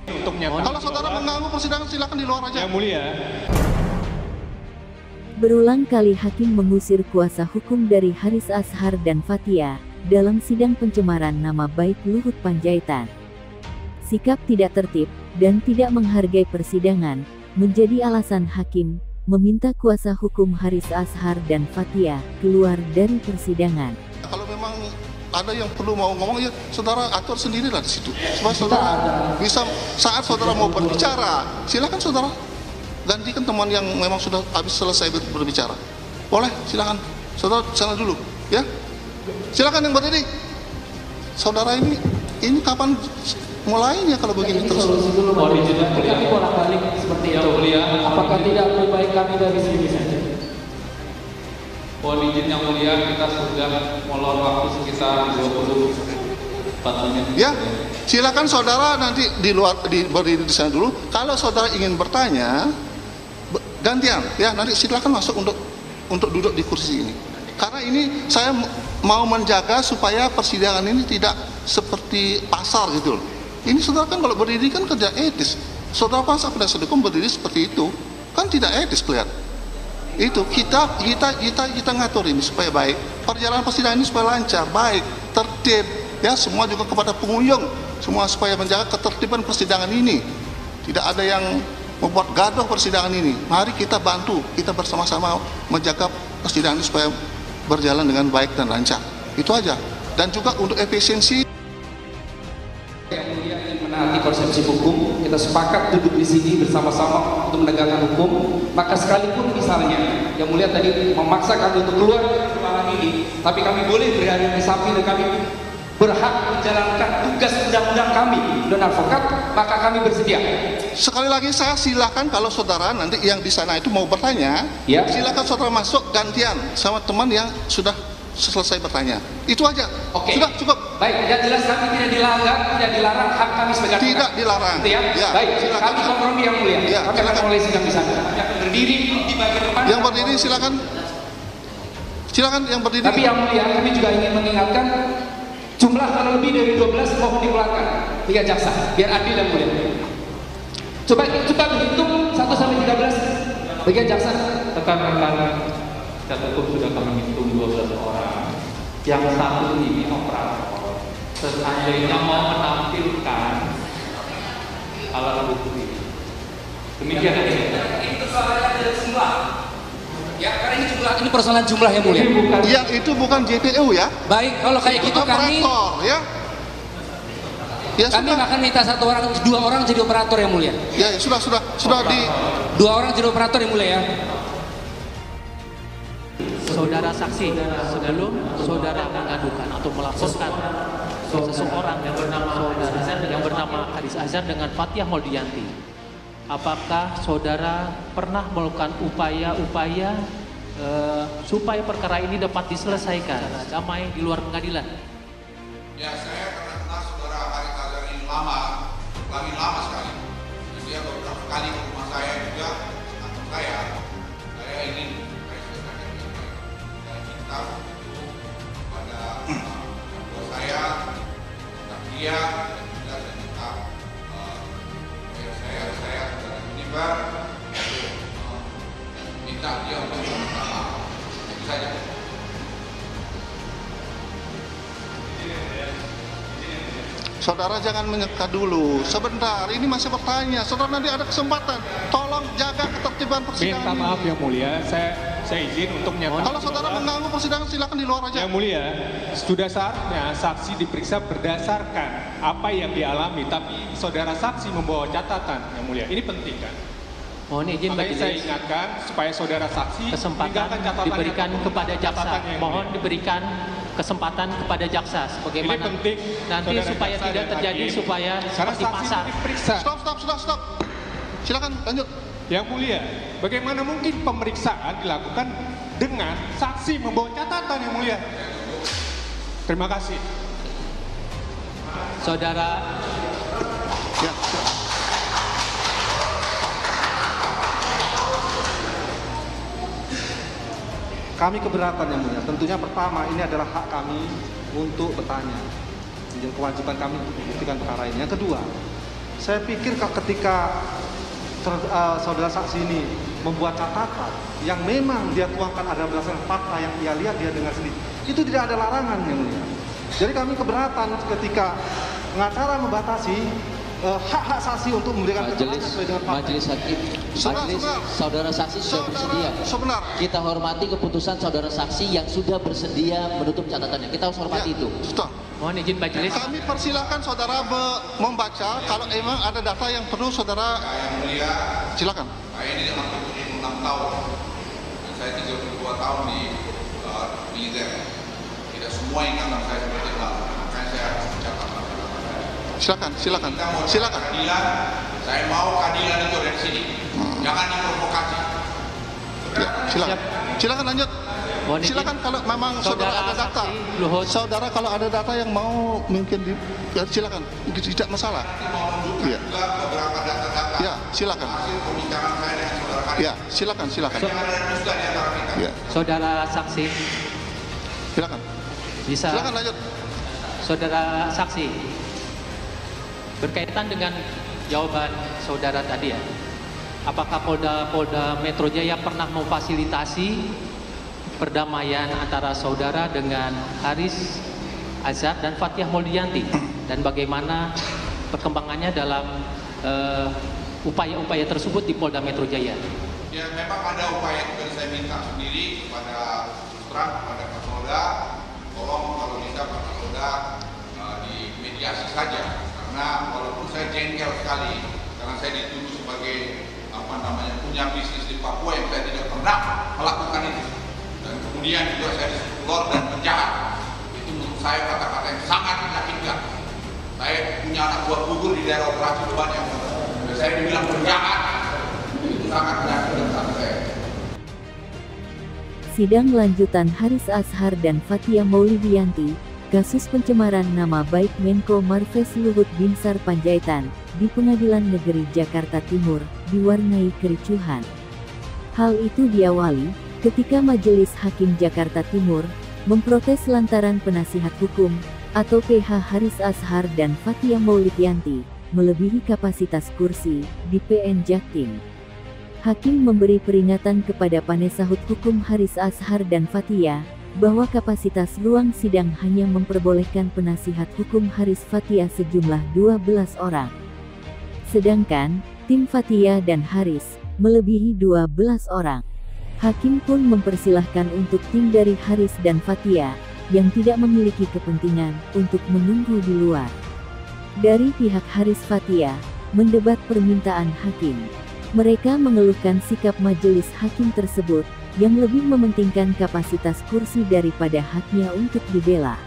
Untuk menyatakan. Kalau saudara mengganggu persidangan silakan di luar aja. Yang mulia. Berulang kali hakim mengusir kuasa hukum dari Haris Azhar dan Fathia dalam sidang pencemaran nama baik Luhut Panjaitan. Sikap tidak tertib dan tidak menghargai persidangan menjadi alasan hakim meminta kuasa hukum Haris Azhar dan Fathia keluar dari persidangan. Kalau memang ada yang perlu mau ngomong ya saudara atur sendirilah di situ. Supaya saudara bisa saat saudara mau berbicara, silakan saudara gantikan teman yang memang sudah habis selesai berbicara. Boleh, silakan. Saudara sana dulu, ya. Silakan yang berdiri. Saudara ini kapan mulainya kalau begini terus? Solusi dulu, kami bolak-balik seperti itu. Apakah tidak lebih baik kami dari sini saja? Mohon izin yang mulia, kita sudah molor waktu sekitar 24 menit. Ya, silakan saudara nanti di luar berdiri di sana dulu. Kalau saudara ingin bertanya, gantian, ya nanti silakan masuk untuk duduk di kursi ini. Karena ini saya mau menjaga supaya persidangan ini tidak seperti pasar gitu loh. Ini saudara kan kalau berdiri kan kerja etis. Saudara pasar penasihat hukum berdiri seperti itu kan tidak etis kelihatan. Itu kita ngatur ini supaya baik. Perjalanan persidangan ini supaya lancar, baik, tertib. Ya semua juga kepada pengunjung, semua supaya menjaga ketertiban persidangan ini. Tidak ada yang membuat gaduh persidangan ini. Mari kita bantu, kita bersama-sama menjaga persidangan ini supaya berjalan dengan baik dan lancar. Itu aja. Dan juga untuk efisiensi. Yang mulia ingin menaati konsepsi hukum, kita sepakat duduk di sini bersama-sama untuk menegakkan hukum. Maka sekalipun misalnya yang mulia tadi memaksa kami untuk keluar dari ruangan ini, tapi kami boleh berada di samping dan kami berhak menjalankan tugas undang-undang kami dan advokat, maka kami bersedia. Sekali lagi saya silakan kalau saudara nanti yang di sana itu mau bertanya, ya. Silakan saudara masuk gantian sama teman yang sudah selesai bertanya. Itu aja. Oke. Sudah cukup. Baik, yang jelas kami tidak dilarang hak kami sebagai advokat. Tidak dilarang. Gitu ya? Ya, baik, silakan. kami kompromi yang mulia. Ya, kami akan mulai sidang di sana. Kami akan berdiri di bagian depan. Yang berdiri silakan. Silakan yang berdiri. Tapi yang mulia, kami juga ingin mengingatkan jumlah kalau lebih dari 12 mohon dikeluarkan tiga jaksa biar adil dan mulia. Coba hitung 1 sampai 13 bagian jaksa. Rekan-rekan penasihat hukum sudah kami hitung 12 orang. Yang satu ini operator. Seandainya mau menampilkan alat bukti. Demikian ini. Itu soalnya ada jumlah. Ya, karena ini persoalan jumlah yang mulia. Ya, itu bukan JPU ya. Baik, kalau kayak gitu kami operator, ya. Ya, kami sudah. akan minta 2 orang jadi operator yang mulia. Ya, sudah di 2 orang jadi operator yang mulia ya. Saudara saksi, sebelum saudara mengadukan atau melaporkan seseorang yang bernama Haris Azhar dengan Fathia Moldiyanti, apakah saudara pernah melakukan upaya-upaya supaya perkara ini dapat diselesaikan damai di luar pengadilan? Ya, saya karena kenal saudara Haris Azhar ini lama sekali. Dan dia beberapa kali ke rumah saya juga, atau saya ingin minta kepada bos saya, dia dan juga saya saudara Unibar minta dia untuk minta maaf. Itu saja. Saudara jangan menyekat dulu. Sebentar, ini masih bertanya. Saudara nanti ada kesempatan. Tolong jaga ketertiban persidangan. Minta maaf yang mulia, saya izin untuk menyatakan. Kalau saudara mengganggu persidangan silakan di luar aja. Yang mulia, sudah saatnya saksi diperiksa berdasarkan apa yang dialami, tapi saudara saksi membawa catatan yang mulia. Ini penting kan? Mohon izin Makanya saya majelis, ingatkan supaya saudara saksi kesempatan tinggalkan catatannya. diberikan kepada jaksa. Catatannya yang Mohon mulia. diberikan kesempatan kepada jaksa sebagaimana Ini penting, nanti saudara supaya jaksa tidak dan terjadi hakim. supaya Karena seperti saksi pasar. diperiksa. Stop. Silakan lanjut. Yang mulia, bagaimana mungkin pemeriksaan dilakukan dengan saksi membawa catatan yang mulia? Terima kasih. Saudara, Ya. Kami keberatan yang mulia. Tentunya pertama ini adalah hak kami untuk bertanya. Menjadi kewajiban kami untuk membuktikan perkara ini. Yang kedua, Saya pikir ketika saudara saksi ini membuat catatan yang memang dia tuangkan ada berdasarkan fakta yang dia lihat, dia dengar sendiri, itu tidak ada larangan yang mulia. Jadi kami keberatan ketika pengacara membatasi hak-hak saksi untuk memberikan keterangan sesuai dengan fakta. Majelis hakim, majelis saudara saksi sudah bersedia. Kita hormati keputusan saudara saksi yang sudah bersedia menutup catatannya. Kita harus hormati itu. Mohon izin majelis. Kami persilahkan saudara membaca kalau emang ada data yang perlu saudara. Yang mulia, silakan. Saya ini hampir 76 tahun. Dan saya 32 tahun di militer. Tidak semua ingatan saya seperti itu. Makanya saya mencatat. Silakan. Keadilan, saya mau keadilan itu dari sini. Jangan diprovokasi. Ya, silakan lanjut. Silakan kalau memang saudara ada data. Saudara kalau ada data yang mau mungkin silakan. Tidak masalah. Iya. Beberapa data-data. Ya, silakan. Hasil pembicaraan saya dengan saudara Haris. Ya, silakan. Ya. Saudara saksi. Silakan. Bisa. Silakan lanjut. Saudara saksi, berkaitan dengan jawaban saudara tadi ya, apakah Polda Metro Jaya pernah memfasilitasi perdamaian antara saudara dengan Haris Azhar dan Fathiah Maulidiyanti, dan bagaimana perkembangannya dalam upaya-upaya tersebut di Polda Metro Jaya? Ya, memang ada upaya yang saya minta sendiri kepada kepada Kapolda, tolong kalau bisa Pak Kapolda dimediasi saja, karena walaupun saya jengkel sekali karena saya dituduh sebagai punya bisnis di Papua yang saya tidak pernah melakukan itu, dan kemudian juga saya disuruh keluar dan penjahat. Itu menurut saya kata-kata yang sangat menyakitkan. Saya punya anak buah gugur di daerah operasi banyak, dan saya dibilang penjahat. Itu sangat menyakitkan sama saya. Sidang lanjutan Haris Azhar dan Fathiah Maulidiyanti, kasus pencemaran nama baik Menko Marves Luhut Binsar Panjaitan, di Pengadilan Negeri Jakarta Timur, diwarnai kericuhan. Hal itu diawali ketika Majelis Hakim Jakarta Timur memprotes lantaran penasihat hukum atau PH Haris Azhar dan Fathiah Maulidiyanti melebihi kapasitas kursi di PN Jaktim. Hakim memberi peringatan kepada penasihat hukum Haris Azhar dan Fathiah bahwa kapasitas ruang sidang hanya memperbolehkan penasihat hukum Haris Fathiah sejumlah 12 orang. Sedangkan tim Fathiah dan Haris melebihi 12 orang. Hakim pun mempersilahkan untuk tim dari Haris dan Fathiah yang tidak memiliki kepentingan untuk menunggu di luar. Dari pihak Haris Fathiah mendebat permintaan hakim. Mereka mengeluhkan sikap majelis hakim tersebut yang lebih mementingkan kapasitas kursi daripada haknya untuk dibela.